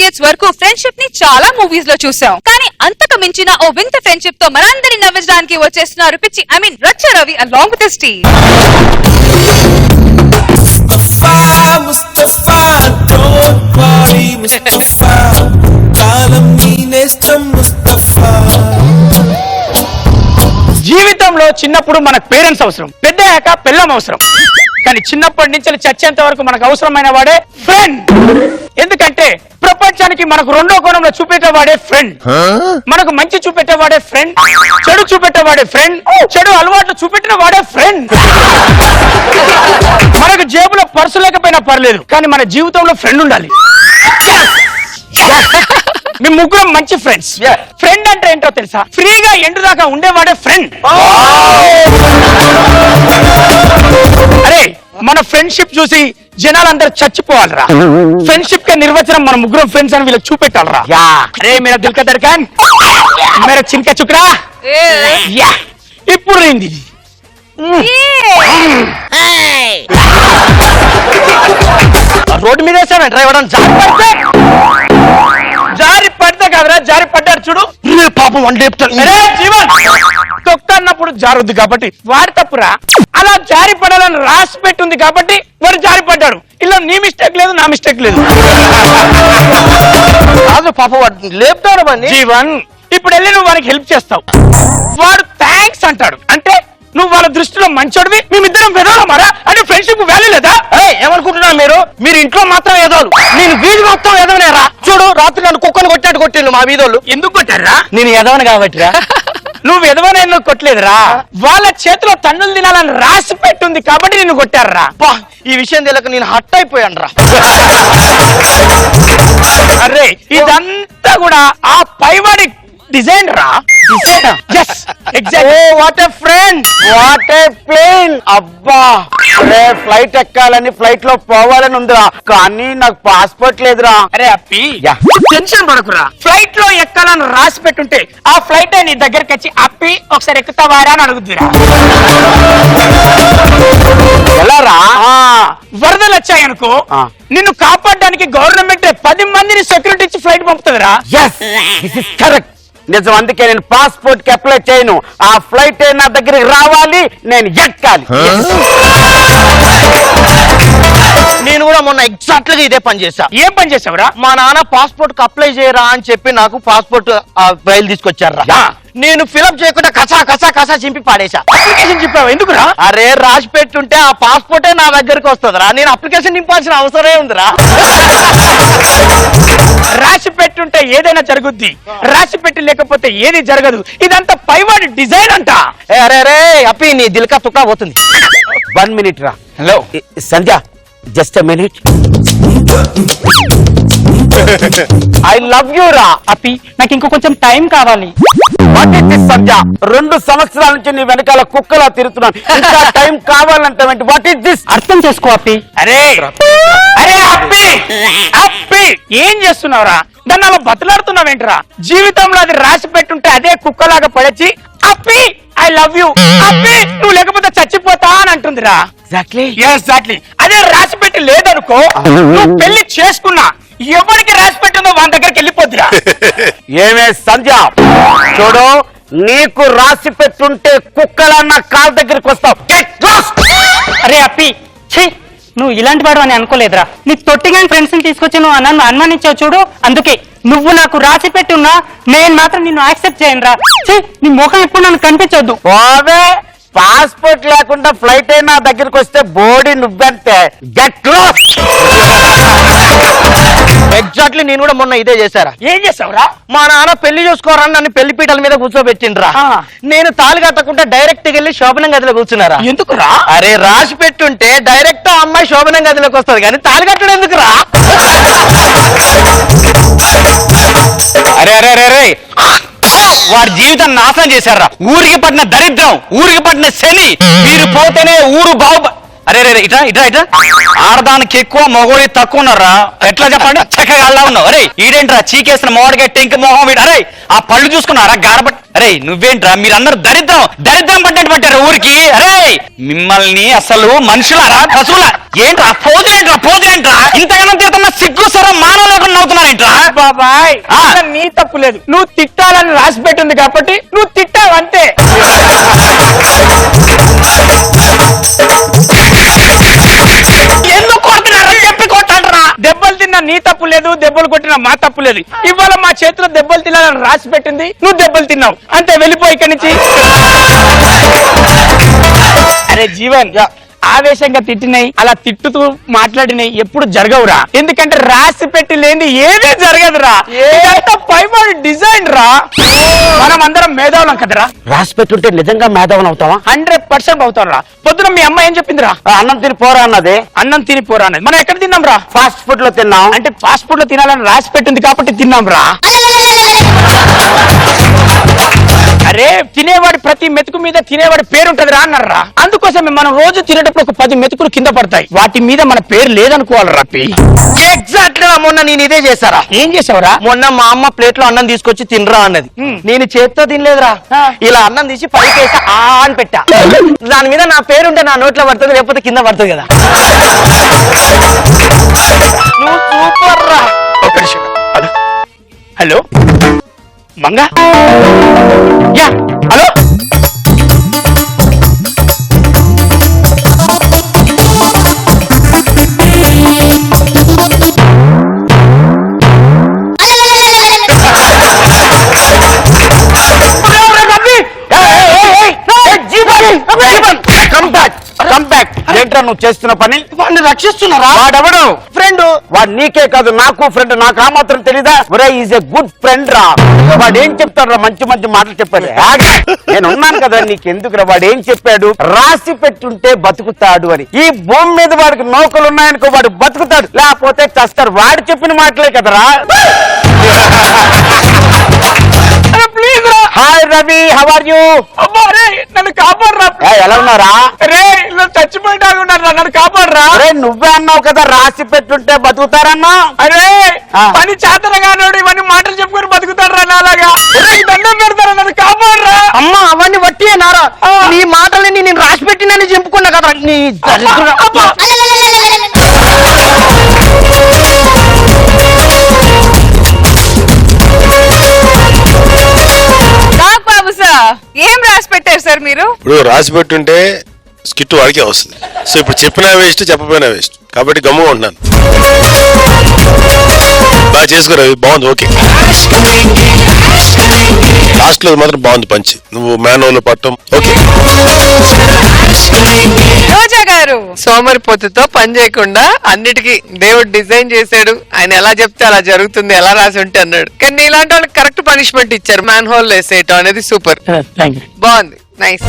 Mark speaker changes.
Speaker 1: decades వరకు friendship ని చాలా మూవీస్ లో చూసాం. కానీ అంతకు మించిన ఓ వింత ఫ్రెండ్షిప్ తో మనందరినీ నవ్వించడానికి వచ్చేస్తున్నారు పిచ్చి రచ్చ Ravi along with his team.
Speaker 2: Mustafa, don't worry, Mustafa. Kalam neestam Mustafa.
Speaker 3: జీవితంలో చిన్నప్పుడు మనకు పేరెంట్స్ అవసరం, పెద్దయ్యాక పిల్లం అవసరం. కానీ చిన్నప్పటి నుంచి చచ్చేంత వరకు మనకు అవసరమైన వాడే ఫ్రెండ్. ఎందుకంటే ప్రపంచానికి మనకు రెండో కోణంలో చూపెట్టేవాడే ఫ్రెండ్. మనకు మంచి చూపెట్టేవాడే ఫ్రెండ్, చెడు చూపెట్టేవాడే ఫ్రెండ్, చెడు అలవాట్లు చూపెట్టిన వాడే ఫ్రెండ్. మనకు జేబులో పర్సు లేకపోయినా పర్లేదు, కానీ మన జీవితంలో ఫ్రెండ్ ఉండాలి. మీ ముగ్గురం మంచి ఫ్రెండ్స్. ఫ్రెండ్ అంటే ఏంటో తెలుసా? ఫ్రీగా ఎండు దాకా ఉండేవాడే ఫ్రెండ్. అరే మన ఫ్రెండ్షిప్ చూసి జనాలందరూ చచ్చిపోవాలరా. ఫ్రెండ్షిప్ కే నిర్వచనం మన ముగ్గురం ఫ్రెండ్స్ అని వీళ్ళకి చూపెట్టాలరా. అరే మేరా దిల్ కా ధడ్కన్, మేరా చిన్కా చుక్రా. ఇప్పుడు ఏంది రోడ్డు మీద వేసామంటే ఎవడన్నా జారి పడితే కదరా, జారి పడ్డాడు చూడు పాపం వండి జీవన్ తొక్క అన్నప్పుడు జారుద్ది కాబట్టి వాడి తప్పురా. అలా జారి పడాలని రాసి పెట్టుంది కాబట్టి వాడు జారి పడ్డాడు. ఇలా నీ మిస్టేక్ లేదు, నా మిస్టేక్ లేదు. పాపం వాడు లేపుతాడు జీవన్. ఇప్పుడు వెళ్ళి నువ్వు వానికి హెల్ప్ చేస్తావు, వాడు థ్యాంక్స్ అంటాడు. అంటే నువ్వు వాళ్ళ దృష్టిలో మంచోడివి, మేమిద్దరం వెదవలమారా అంటే ఫ్రెండ్షిప్ వాల్యూ లేదా? ఏమనుకుంటున్నా మీరు ఇంట్లో మాత్రం ఎదవలు, నేను వీధి మొత్తం ఎదవనేరా. చూడు రాత్రి నన్ను కుక్కను కొట్టిండు మా వీధోళ్ళు. ఎందుకు కొట్టారా? నేను ఎదవను కాబట్టిరా. నువ్వు ఎదవని నువ్వు కొట్టలేదురా, వాళ్ళ చేతిలో తన్నులు తినాలని రాసి పెట్టుంది కాబట్టి నిన్ను కొట్టారా. ఈ విషయం తెలియక నేను హట్ అయిపోయాను రా. అరే ఇదంతా కూడా ఆ పైవాడి డిజైన్ రా. What a friend, what a plane. అబ్బా ఫ్లైట్ ఎక్కాలని, ఫ్లైట్ లో పోవాలని ఉందిరా, కానీ నాకు పాస్పోర్ట్ లేదురా. అరే అప్పి టెన్షన్ పడకురా, ఫ్లైట్ లో ఎక్కాలని రాసి పెట్టుంటే ఆ ఫ్లైట్ నీ దగ్గరికి వచ్చి అప్పి ఒకసారి ఎక్కుతావారా అని అడుగుద్దిరా. ఎలారా? వరదలు వచ్చాయనుకో, నిన్ను కాపాడడానికి గవర్నమెంట్ 10 మందిని సెక్యూరిటీ ఇచ్చి ఫ్లైట్ పంపుతుందిరా. కరెక్ట్, నిజం. అందుకే నేను పాస్పోర్ట్ కి అప్లై చేయను. ఆ ఫ్లైట్ నా దగ్గరికి రావాలి, నేను ఎక్కాలి. నేను కూడా మొన్న ఎగ్జాక్ట్ గా ఇదే పని చేశా. ఏం పని చేసావురా? మా నాన్న పాస్పోర్ట్ కి అప్లై చేయరా అని చెప్పి నాకు పాస్పోర్ట్ ఫైల్ తీసుకొచ్చారా. నేను ఫిలప్ చేయకుండా కసా కసా కసా చింపి పాడేశా. అప్లికేషన్ చెప్పావు ఎందుకురా? అరే రాసి పెట్టుంటే ఆ పాస్పోర్టే నా దగ్గరికి వస్తుందిరా, నేను అప్లికేషన్ నింపాల్సిన అవసరమే ఉందిరా. రాసి పెట్టుంటే ఏదైనా జరుగుద్ది, రాసి పెట్టి లేకపోతే ఏది జరగదు. ఇదంతా పైవాడి డిజైన్ అంట. అరే అరే అప్పి నీ దిల్కా తుక్కా పోతుంది. 1 minute రా. Hello Sandhya, just a minute. I love you రా. అప్పి నాకు ఇంకో కొంచెం టైం కావాలి. సంధ్య 2 సంవత్సరాల నుంచి నీ వెనకాల కుక్కలా తిరుగుతున్నాను, ఇంకా టైం కావాలంటే వాట్ ఇస్ దిస్? అర్థం చేసుకో అప్పి. అరే అరే అప్పి అప్పి ఏం చేస్తున్నావురా? దాన్ని అలా బతలాడుతున్నావేంట్రా? జీవితంలో అది రాసి పెట్టుంటే అదే కుక్కలాగా పడేసి అప్పి ఐ లవ్ యూ అప్పి నువ్వు లేకపోతే చచ్చిపోతా అని అంటుందిరా. ఎగ్జాక్ట్లీ అదే రాసి పెట్టి లేదనుకో, నువ్వు పెళ్లి చేసుకున్నా ఎవరికి రాసి పెట్టిందో వాళ్ళ దగ్గరికి వెళ్ళిపోద్దిరా. ఏమే సంధ్య చూడు, నీకు రాసి పెట్టుంటే కుక్కలా నా కాళ్ళ దగ్గరికి వస్తావు. అరే అప్పి నువ్వు ఇలాంటి వాడు అని అనుకోలేదురా. నీకు తొట్టిగా ఫ్రెండ్స్ ని తీసుకొచ్చి నువ్వు నన్ను అనుమానించావు చూడు, అందుకే నువ్వు నాకు రాసి పెట్టున్నా నేను మాత్రం నిన్ను యాక్సెప్ట్ చేయను రా. నీ ముఖం ఎప్పుడు నన్ను కనిపించొద్దు. పాస్పోర్ట్ లేకుండా ఫ్లైట్ అయినా దగ్గరికి వస్తే బోడీ నువ్వంతే. Get lost. ఎగ్జాక్ట్లీ నేను కూడా మొన్న ఇదే చేశారా. ఏం చేసావురా? మా నాన్న పెళ్లి చేసుకోరా నన్ను పెళ్లి పీటల మీద కూర్చోబెట్టిండ్రా. నేను తాళి కట్టకుండా డైరెక్ట్ వెళ్ళి శోభనం గదిలో కూర్చున్నారా. ఎందుకురా? అరే రాసి పెట్టుంటే డైరెక్ట్ ఆ అమ్మాయి శోభనం గదిలోకి వస్తుంది, కానీ తాళి కట్టడం ఎందుకురా? అరే అరే అరే అరే వాడి జీవితాన్ని నాశనం చేశారా. ఊరికి పడిన దరిద్రం, ఊరికి పడిన శని, మీరు పోతేనే ఊరు బాగు. అరే రే ఇట్లా ఇట్లా ఇట్లా ఆడదానికి ఎక్కువ మగోడి తక్కువ ఉన్నారా? ఎట్లా చెప్పండి, చక్కగా అలా ఉన్నావు. అరే ఈడేంట్రా చీకేసిన మోడగా టెంక్ మొహం వీడు. అరే ఆ పళ్ళు చూసుకున్నారా గారబట్. అరే నువ్వేంట్రా, మీరందరూ దరిద్రం దరిద్రం పడ్డట్టు పట్టారు ఊరికి. అరే మిమ్మల్ని అసలు మనుషులారా పశువులా? ఏంట్రా పోజేంట్రా పోజేంట్రా? ఇంతగానో తిరుగుతున్న సిగ్గు సరం మానవ లేకుండా నవ్వుతున్నారేంట్రా?
Speaker 4: బాబాయ్ నీ తప్పు లేదు, నువ్వు తిట్టాలని రాసి పెట్టింది కాబట్టి నువ్వు తిట్టావు అంతే. ఎందుకు కొట్టినారని చెప్పి కొట్టాడరా. దెబ్బలు తిన్నా నీ తప్పు లేదు, దెబ్బలు కొట్టినా మా తప్పు లేదు. ఇవాళ మా చేతిలో దెబ్బలు తినాలని రాసి పెట్టింది, నువ్వు దెబ్బలు తిన్నావు అంతే. వెళ్ళిపో ఇక్కడి నుంచి. అరే జీవన్, ఆవేశంగా తిట్టినాయి, అలా తిట్టుతూ మాట్లాడినాయి ఎప్పుడు జరగవురా. ఎందుకంటే రాసి పెట్టి లేని ఏమీ జరగదురా. పైబడి డిజైన్ రా. మనం అందరం మేధావులం కదరా.
Speaker 3: రాసి పెట్టుంటే నిజంగా మేధావన్ అవుతావా?
Speaker 4: 100% అవుతాం రా. పొద్దున మీ అమ్మ ఏం చెప్పిందిరా?
Speaker 3: అన్నం తిని పోరా అన్నది.
Speaker 4: అన్నం తిని పోరా అన్నది. మనం ఎక్కడ తిన్నాం రా?
Speaker 3: ఫాస్ట్ ఫుడ్ లో తిన్నాం.
Speaker 4: అంటే ఫాస్ట్ ఫుడ్ లో తినాలని రాసి పెట్టింది కాబట్టి తిన్నాం రా. అరే తినేవాడి ప్రతి మెతుకు మీద తినేవాడి పేరు ఉంటది రా అన్నారా. అందుకోసమే మనం రోజు తినేటప్పుడు ఒక 10 మెతుకులు కింద పడతాయి, వాటి మీద మన పేరు లేదనుకోవాలి రప్పి.
Speaker 5: ఎగ్జాక్ట్ గా మొన్న నేను ఇదే చేశారా.
Speaker 4: ఏం చేసావురా?
Speaker 5: మొన్న మా అమ్మ ప్లేట్ లో అన్నం తీసుకొచ్చి తినరా అన్నది. నేను చేత్తో తినలేదురా, ఇలా అన్నం తీసి పైకి వేసి ఆ అని పెట్టా. దాని మీద నా పేరు ఉంటే నా నోట్లో పడుతుంది, లేకపోతే కింద పడుతుంది కదా. నువ్వు సూపర్ రా.
Speaker 4: Hello Manga, yeah hello.
Speaker 3: ఏంట్రా నువ్వు చేస్తున్న పని?
Speaker 5: వాడిని రక్షిస్తున్నారా?
Speaker 3: వాడెవడు?
Speaker 5: ఫ్రెండ్.
Speaker 3: వాడు నీకే కాదు నాకు ఫ్రెండ్. నాకు ఆ మాత్రం తెలీదా? ఒరే ఈజ్ ఎ గుడ్ ఫ్రెండ్ రా. వాడు ఏం చెప్తాడు? మంచి మంచి మాటలు చెప్పాడు. నేను ఉన్నాను కదా, నీకెందుకురా? వాడు ఏం చెప్పాడు? రాసి పెట్టుంటే బతుకుతాడు అని. ఈ భూమి మీద వాడికి నౌకలు ఉన్నాయనుకో వాడు బతుకుతాడు, లేకపోతే చస్తాడు. వాడు చెప్పిన మాటలే కదరా.
Speaker 4: ప్లీజ్ రా.
Speaker 3: Hi Ravi, how are you?
Speaker 4: నన్ను కాపాడరా.
Speaker 3: ఎలా ఉన్నారా?
Speaker 4: రే చచ్చిపోయినా ఉన్నారు, నన్ను కాపాడరా.
Speaker 3: అరే నువ్వే అన్నావు కదా రాసి పెట్టుంటే బతుకుతారన్నా.
Speaker 4: అరే
Speaker 3: ఆ.
Speaker 4: పని చేతనగానోడు ఇవన్నీ మాటలు చెప్పుకొని బతుకుతాడు రా నాలాగా. దండం పెడతారా, నన్ను కాపాడరా.
Speaker 5: అమ్మ అవన్నీ వట్టి నారా. నీ మాటలని నేను రాసి పెట్టినని చెప్పుకున్నా కదా. నీ దరిద్రుడా.
Speaker 4: అమ్మా.
Speaker 1: నాగ్ బాబు సార్ ఏం రాసి పెట్టారు సార్ మీరు?
Speaker 6: ఇప్పుడు రాసి పెట్టుంటే స్కిట్ వాడికే వస్తుంది. సో ఇప్పుడు చెప్పినా వేస్ట్, చెప్పపోయినా వేస్ట్, కాబట్టి గమ్ముగా ఉంటున్నాను. బాగా చేసుకోరా, బాగుంది, ఓకే. లాస్ట్ లో మాత్రం బాగుంది పంచి, నువ్వు మ్యాన్హోల్ పట్టం ఓకే.
Speaker 1: రోజా గారు,
Speaker 7: సోమరిపోతుతో పని చేయకుండా అన్నిటికీ దేవుడు డిజైన్ చేశాడు, ఆయన ఎలా చెప్తే అలా జరుగుతుంది, ఎలా రాసి ఉంటే అన్నాడు. కానీ ఇలాంటి వాళ్ళకి కరెక్ట్ పనిష్మెంట్ ఇచ్చారు. మ్యాన్ హోల్ వేసేయటం అనేది సూపర్,
Speaker 4: థ్యాంక్ యూ.
Speaker 7: బాగుంది, నైస్.